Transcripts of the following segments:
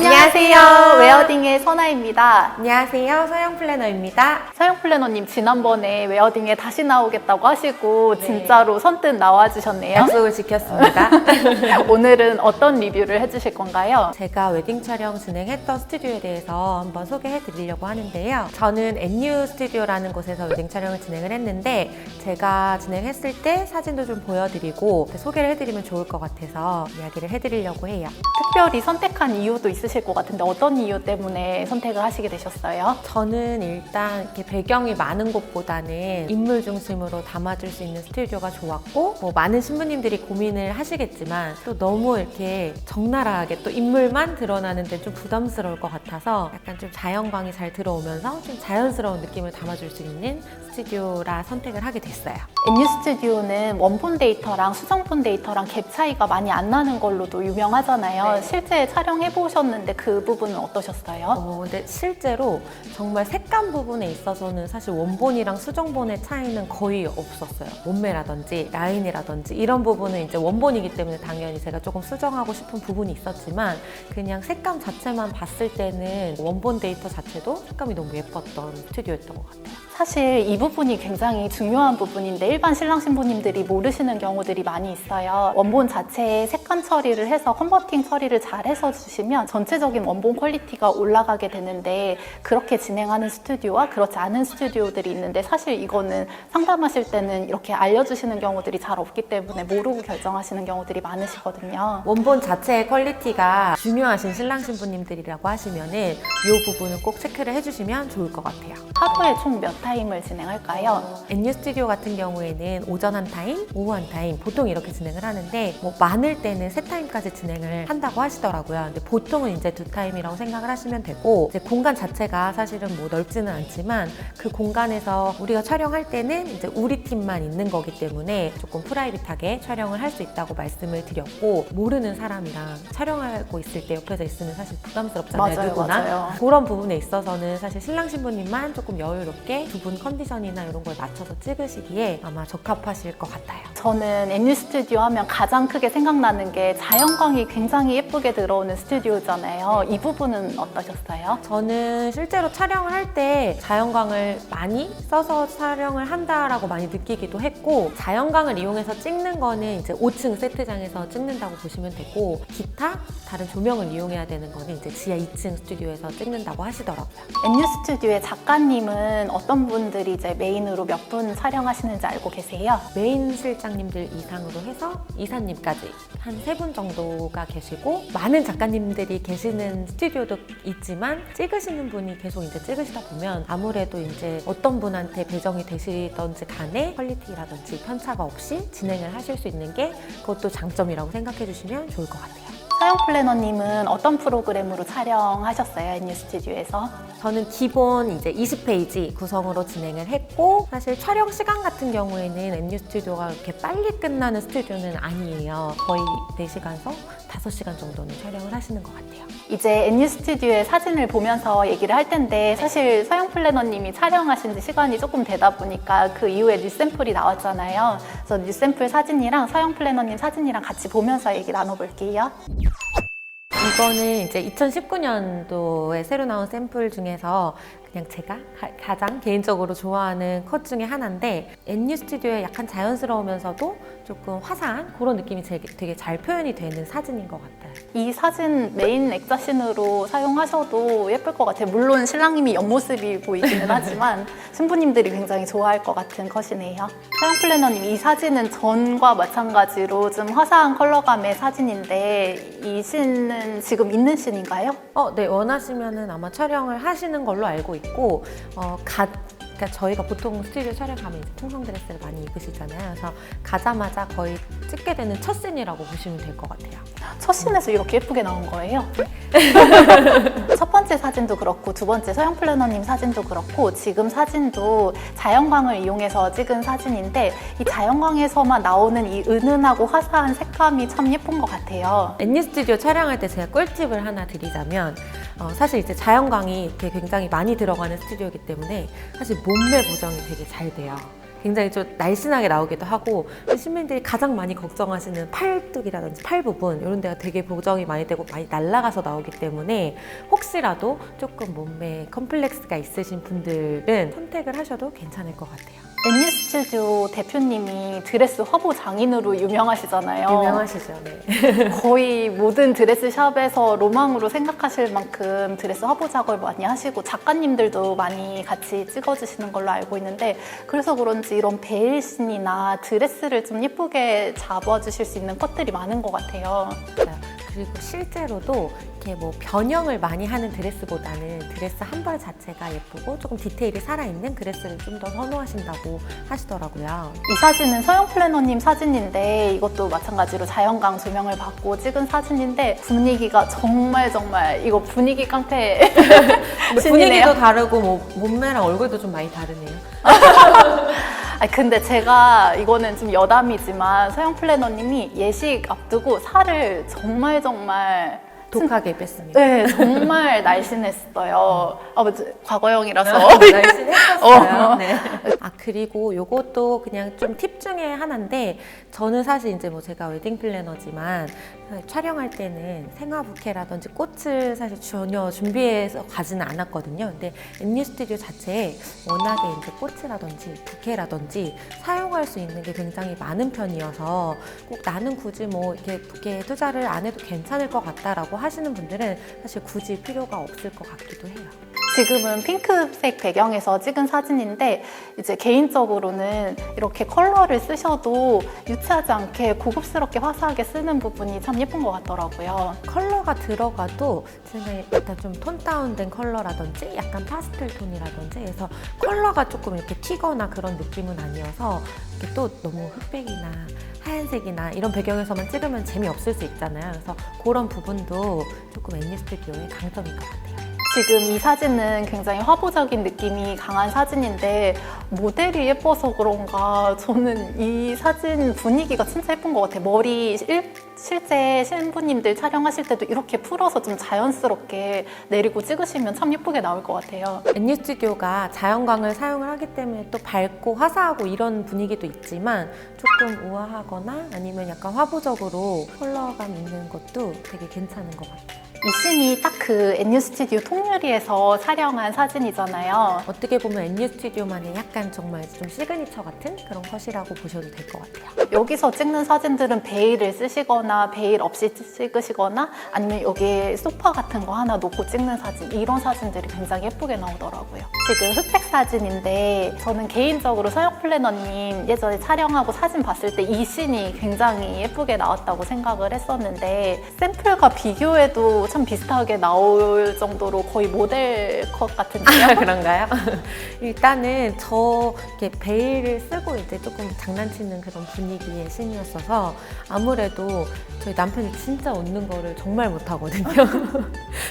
안녕하세요. 웨어딩의 선아입니다. 안녕하세요. 서영 플래너입니다. 서영 플래너님 지난번에 웨어딩에 다시 나오겠다고 하시고 진짜로 선뜻 나와주셨네요. 약속을 지켰습니다. 오늘은 어떤 리뷰를 해주실 건가요? 제가 웨딩 촬영 진행했던 스튜디오에 대해서 한번 소개해 드리려고 하는데요. 저는 NU 스튜디오라는 곳에서 웨딩 촬영을 진행을 했는데 제가 진행했을 때 사진도 좀 보여드리고 소개를 해드리면 좋을 것 같아서 이야기를 해드리려고 해요. 특별히 선택한 이유도 있으실 것 같은데 어떤 이유 때문에 선택을 하시게 되셨어요? 저는 일단 이렇게 배경이 많은 곳보다는 인물 중심으로 담아줄 수 있는 스튜디오가 좋았고 뭐 많은 신부님들이 고민을 하시겠지만 또 너무 이렇게 적나라하게 또 인물만 드러나는데 좀 부담스러울 것 같아서 약간 좀 자연광이 잘 들어오면서 좀 자연스러운 느낌을 담아줄 수 있는 스튜디오라 선택을 하게 됐어요. NU 스튜디오는 원본 데이터랑 수정본 데이터랑 갭 차이가 많이 안 나는 걸로도 유명하잖아요. 네. 실제 촬영해 보셨는데 그 부분은 어떠셨어요? 근데 실제로 정말 색감 부분에 있어서는 사실 원본이랑 수정본의 차이는 거의 없었어요. 몸매라든지 라인이라든지 이런 부분은 이제 원본이기 때문에 당연히 제가 조금 수정하고 싶은 부분이 있었지만 그냥 색감 자체만 봤을 때는 원본 데이터 자체도 색감이 너무 예뻤던 스튜디오였던 것 같아요. 사실 이 부분이 굉장히 중요한 부분인데 일반 신랑 신부님들이 모르시는 경우들이 많이 있어요. 원본 자체에 색감 처리를 해서 컨버팅 처리를 잘 해서 주시면 전체적인 원본 퀄리티가 올라가게 되는데 그렇게 진행하는 스튜디오와 그렇지 않은 스튜디오들이 있는데 사실 이거는 상담하실 때는 이렇게 알려주시는 경우들이 잘 없기 때문에 모르고 결정하시는 경우들이 많으시거든요. 원본 자체의 퀄리티가 중요하신 신랑 신부님들이라고 하시면은 이 부분은 꼭 체크를 해주시면 좋을 것 같아요. 하루에 총 몇 타임을 진행할까요? NU 스튜디오 같은 경우에는 오전 한 타임, 오후 한 타임 보통 이렇게 진행을 하는데 뭐 많을 때는 세 타임까지 진행을 한다고 하시더라고요. 근데 보통은 이제 두 타임이라고 생각을 하시면 되고 이제 공간 자체가 사실은 뭐 넓지는 않지만 그 공간에서 우리가 촬영할 때는 이제 우리 팀만 있는 거기 때문에 조금 프라이빗하게 촬영을 할 수 있다고 말씀을 드렸고 모르는 사람이랑 촬영하고 있을 때 옆에서 있으면 사실 부담스럽잖아요. 맞아요, 누구나. 맞아요. 그런 부분에 있어서는 사실 신랑 신부님만 조금 여유롭게 두 분 컨디션이나 이런 걸 맞춰서 찍으시기에 아마 적합하실 것 같아요. 저는 NU 스튜디오 하면 가장 크게 생각나는 게 자연광이 굉장히 예쁘게 들어오는 스튜디오잖아요. 이 부분은 어떠셨어요? 저는 실제로 촬영을 할 때 자연광을 많이 써서 촬영을 한다라고 많이 느끼기도 했고 자연광을 이용해서 찍는 거는 이제 5층 세트장에서 찍는다고 보시면 되고 기타 다른 조명을 이용해야 되는 거는 이제 지하 2층 스튜디오에서 찍는다고 하시더라고요. NU 스튜디오의 작가님은 어떤 분들이 이제 메인으로 몇 분 촬영하시는지 알고 계세요? 메인 실장님들 이상으로 해서 이사님까지 한 3분 정도가 계시고 많은 작가님들이 계시는 스튜디오도 있지만 찍으시는 분이 계속 이제 찍으시다 보면 아무래도 이제 어떤 분한테 배정이 되시던지 간에 퀄리티라든지 편차가 없이 진행을 하실 수 있는 게 그것도 장점이라고 생각해 주시면 좋을 것 같아요. 서영 플래너님은 어떤 프로그램으로 촬영하셨어요? NU 스튜디오에서? 저는 기본 이제 20페이지 구성으로 진행을 했고 사실 촬영 시간 같은 경우에는 NU 스튜디오가 그렇게 빨리 끝나는 스튜디오는 아니에요. 거의 4시간에서 5시간 정도는 촬영을 하시는 것 같아요. 이제 NU 스튜디오의 사진을 보면서 얘기를 할 텐데 사실 서영 플래너님이 촬영하신 지 시간이 조금 되다 보니까 그 이후에 뉴샘플이 나왔잖아요. 그래서 뉴샘플 사진이랑 서영 플래너님 사진이랑 같이 보면서 얘기 나눠볼게요. 이거는 이제 2019년도에 새로 나온 샘플 중에서 그냥 제가 가장 개인적으로 좋아하는 컷 중에 하나인데 NU 스튜디오의 약간 자연스러우면서도 조금 화사한 그런 느낌이 되게 잘 표현이 되는 사진인 것 같아요. 이 사진 메인 액자신으로 사용하셔도 예쁠 것 같아요. 물론 신랑님이 옆모습이 보이기는 하지만 신부님들이 굉장히 좋아할 것 같은 컷이네요. 서영 플래너님, 이 사진은 전과 마찬가지로 좀 화사한 컬러감의 사진인데 이 씬은 지금 있는 씬인가요? 네, 원하시면은 아마 촬영을 하시는 걸로 알고 있고 그러니까 저희가 보통 스튜디오 촬영 가면 이제 풍성 드레스를 많이 입으시잖아요. 그래서 가자마자 거의 찍게 되는 첫 씬이라고 보시면 될 것 같아요. 첫 씬에서 이렇게 예쁘게 나온 거예요? 첫 번째 사진도 그렇고 두 번째 서영 플래너님 사진도 그렇고 지금 사진도 자연광을 이용해서 찍은 사진인데 이 자연광에서만 나오는 이 은은하고 화사한 색감이 참 예쁜 것 같아요. NU 스튜디오 촬영할 때 제가 꿀팁을 하나 드리자면 사실 이제 자연광이 이렇게 굉장히 많이 들어가는 스튜디오이기 때문에 사실 몸매 보정이 되게 잘 돼요. 굉장히 좀 날씬하게 나오기도 하고 시민들이 가장 많이 걱정하시는 팔뚝이라든지 팔 부분 이런 데가 되게 보정이 많이 되고 많이 날아가서 나오기 때문에 혹시라도 조금 몸매에 컴플렉스가 있으신 분들은 선택을 하셔도 괜찮을 것 같아요. N스튜디오 대표님이 드레스 화보 장인으로 유명하시잖아요. 유명하시죠? 네. 거의 모든 드레스 샵에서 로망으로 생각하실 만큼 드레스 화보 작업을 많이 하시고 작가님들도 많이 같이 찍어주시는 걸로 알고 있는데 그래서 그런지 이런 베일신이나 드레스를 좀 예쁘게 잡아주실 수 있는 컷들이 많은 것 같아요. 그리고 실제로도 이렇게 뭐 변형을 많이 하는 드레스보다는 드레스 한 벌 자체가 예쁘고 조금 디테일이 살아있는 드레스를 좀 더 선호하신다고 하시더라고요. 이 사진은 서영 플래너님 사진인데 이것도 마찬가지로 자연광 조명을 받고 찍은 사진인데 분위기가 정말 이거 분위기 깡패 분위기도 다르고 뭐 몸매랑 얼굴도 좀 많이 다르네요. 근데 제가 이거는 좀 여담이지만 서영 플래너님이 예식 앞두고 살을 정말 독하게 뺐습니다. 네, 정말 날씬했어요. 과거형이라서. 날씬했었어요. 네. 그리고 요것도 그냥 좀 팁 중에 하나인데 저는 사실 이제 뭐 제가 웨딩 플래너지만 촬영할 때는 생화 부케라든지 꽃을 사실 전혀 준비해서 가지는 않았거든요. 근데 N스튜디오 자체에 워낙에 이제 꽃이라든지 부케라든지 사용할 수 있는 게 굉장히 많은 편이어서 꼭 나는 굳이 뭐 이렇게 부케 투자를 안 해도 괜찮을 것 같다라고 하시는 분들은 사실 굳이 필요가 없을 것 같기도 해요. 지금은 핑크색 배경에서 찍은 사진인데 이제 개인적으로는 이렇게 컬러를 쓰셔도 유치하지 않게 고급스럽게 화사하게 쓰는 부분이 참 예쁜 것 같더라고요. 컬러가 들어가도 제가 일단 좀 톤 다운된 컬러라든지 약간 파스텔 톤이라든지 해서 컬러가 조금 이렇게 튀거나 그런 느낌은 아니어서 이렇게 또 너무 흑백이나 하얀색이나 이런 배경에서만 찍으면 재미없을 수 있잖아요. 그래서 그런 부분도 조금 N스튜디오의 강점인 것 같아요. 지금 이 사진은 굉장히 화보적인 느낌이 강한 사진인데 모델이 예뻐서 그런가 저는 이 사진 분위기가 진짜 예쁜 것 같아요. 머리 실제 신부님들 촬영하실 때도 이렇게 풀어서 좀 자연스럽게 내리고 찍으시면 참 예쁘게 나올 것 같아요. N스튜디오가 자연광을 사용을 하기 때문에 또 밝고 화사하고 이런 분위기도 있지만 조금 우아하거나 아니면 약간 화보적으로 컬러감 있는 것도 되게 괜찮은 것 같아요. 이 씬이 딱 그 N스튜디오 통유리에서 촬영한 사진이잖아요. 어떻게 보면 N스튜디오만의 약간 정말 좀 시그니처 같은 그런 컷이라고 보셔도 될 것 같아요. 여기서 찍는 사진들은 베일을 쓰시거나 베일 없이 찍으시거나 아니면 여기에 소파 같은 거 하나 놓고 찍는 사진 이런 사진들이 굉장히 예쁘게 나오더라고요. 지금 흑백 사진인데 저는 개인적으로 서영 플래너님 예전에 촬영하고 사진 봤을 때 이 씬이 굉장히 예쁘게 나왔다고 생각을 했었는데 샘플과 비교해도 참 비슷하게 나올 정도로 거의 모델 컷 같은데요? 그런가요? 일단은 저 이렇게 베일을 쓰고 이제 조금 장난치는 그런 분위기의 씬이었어서 아무래도 저희 남편이 진짜 웃는 거를 정말 못하거든요.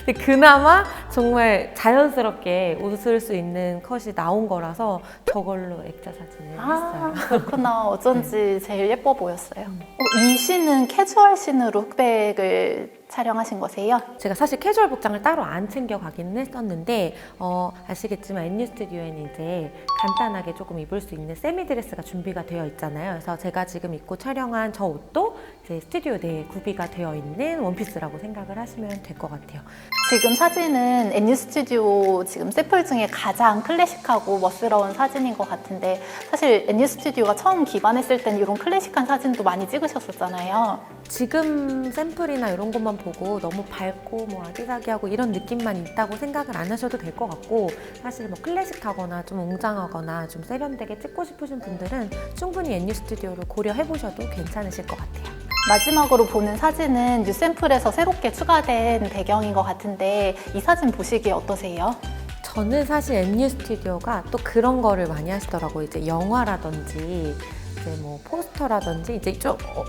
근데 그나마 정말 자연스럽게 웃을 수 있는 컷이 나온 거라서 저걸로 액자 사진을 했어요. 그렇구나. 어쩐지 제일 예뻐 보였어요. 이 씬은 캐주얼 씬으로 흑백을 촬영하신 거세요? 제가 사실 캐주얼 복장을 따로 안 챙겨 가기는 했었는데 아시겠지만 N스튜디오에는 이제 간단하게 조금 입을 수 있는 세미드레스가 준비가 되어 있잖아요. 그래서 제가 지금 입고 촬영한 저 옷도 이제 스튜디오 내에 구비가 되어 있는 원피스라고 생각을 하시면 될 것 같아요. 지금 사진은 N스튜디오 지금 샘플 중에 가장 클래식하고 멋스러운 사진인 것 같은데 사실 N스튜디오가 처음 기반했을 땐 이런 클래식한 사진도 많이 찍으셨었잖아요. 지금 샘플이나 이런 것만 보고 너무 밝고 뭐 아기자기하고 이런 느낌만 있다고 생각을 안 하셔도 될 것 같고 사실 뭐 클래식하거나 좀 웅장하거나 좀 세련되게 찍고 싶으신 분들은 충분히 N스튜디오를 고려해보셔도 괜찮으실 것 같아요. 마지막으로 보는 사진은 뉴샘플에서 새롭게 추가된 배경인 것 같은데 이 사진 보시기에 어떠세요? 저는 사실 N스튜디오가 또 그런 거를 많이 하시더라고요. 이제 영화라든지 이제 뭐 포스터라든지 이제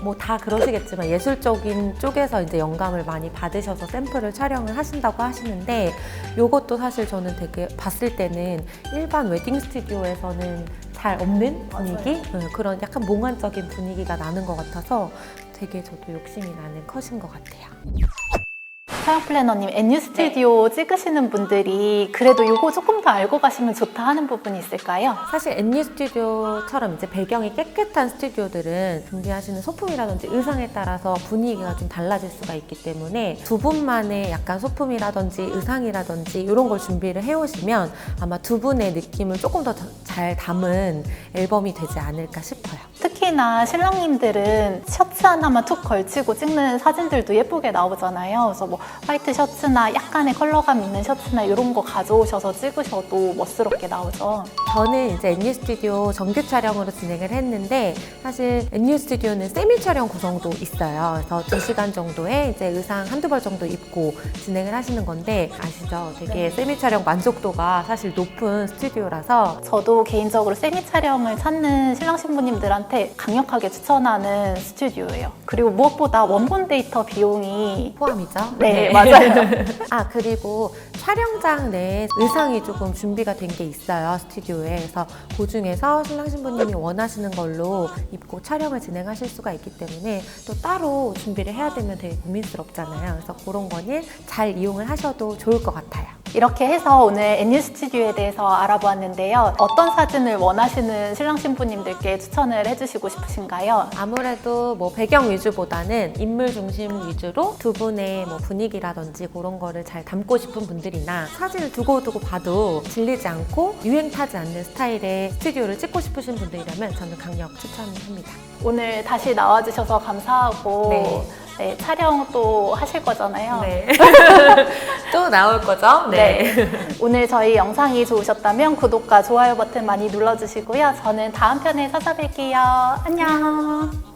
뭐 다 그러시겠지만 예술적인 쪽에서 이제 영감을 많이 받으셔서 샘플을 촬영을 하신다고 하시는데 요것도 사실 저는 되게 봤을 때는 일반 웨딩 스튜디오에서는 잘 없는 분위기? 그런 약간 몽환적인 분위기가 나는 것 같아서 되게 저도 욕심이 나는 컷인 것 같아요. 촬영 플래너님, NU 스튜디오 찍으시는 분들이 그래도 이거 조금 더 알고 가시면 좋다 하는 부분이 있을까요? 사실 NU 스튜디오처럼 이제 배경이 깨끗한 스튜디오들은 준비하시는 소품이라든지 의상에 따라서 분위기가 좀 달라질 수가 있기 때문에 두 분만의 약간 소품이라든지 의상이라든지 이런 걸 준비를 해오시면 아마 두 분의 느낌을 조금 더 잘 담은 앨범이 되지 않을까 싶어요. 특히나 신랑님들은 셔츠 하나만 툭 걸치고 찍는 사진들도 예쁘게 나오잖아요. 그래서 뭐 화이트 셔츠나 약간의 컬러감 있는 셔츠나 이런 거 가져오셔서 찍으셔도 멋스럽게 나오죠. 저는 이제 NU 스튜디오 정규 촬영으로 진행을 했는데 사실 NU 스튜디오는 세미 촬영 구성도 있어요. 그래서 2시간 정도의 이제 의상 한두 벌 정도 입고 진행을 하시는 건데 아시죠? 되게 세미 촬영 만족도가 사실 높은 스튜디오라서 저도 개인적으로 세미 촬영을 찾는 신랑 신부님들한테 강력하게 추천하는 스튜디오예요. 그리고 무엇보다 원본 데이터 비용이 포함이죠. 네, 맞아요. 아, 그리고 촬영장 내에 의상이 조금 준비가 된 게 있어요, 스튜디오에. 그래서 그 중에서 신랑 신부님이 원하시는 걸로 입고 촬영을 진행하실 수가 있기 때문에 또 따로 준비를 해야 되면 되게 고민스럽잖아요. 그래서 그런 거는 잘 이용을 하셔도 좋을 것 같아요. 이렇게 해서 오늘 NU 스튜디오에 대해서 알아보았는데요. 어떤 사진을 원하시는 신랑 신부님들께 추천을 해주시고 싶으신가요? 아무래도 뭐 배경 위주보다는 인물 중심 위주로 두 분의 뭐 분위기라든지 그런 거를 잘 담고 싶은 분들이나 사진을 두고두고 봐도 질리지 않고 유행 타지 않는 스타일의 스튜디오를 찍고 싶으신 분들이라면 저는 강력 추천합니다. 오늘 다시 나와주셔서 감사하고 네. 네, 촬영 또 하실 거잖아요. 네. 또 나올 거죠? 네. 오늘 저희 영상이 좋으셨다면 구독과 좋아요 버튼 많이 눌러주시고요. 저는 다음 편에 찾아뵐게요. 안녕.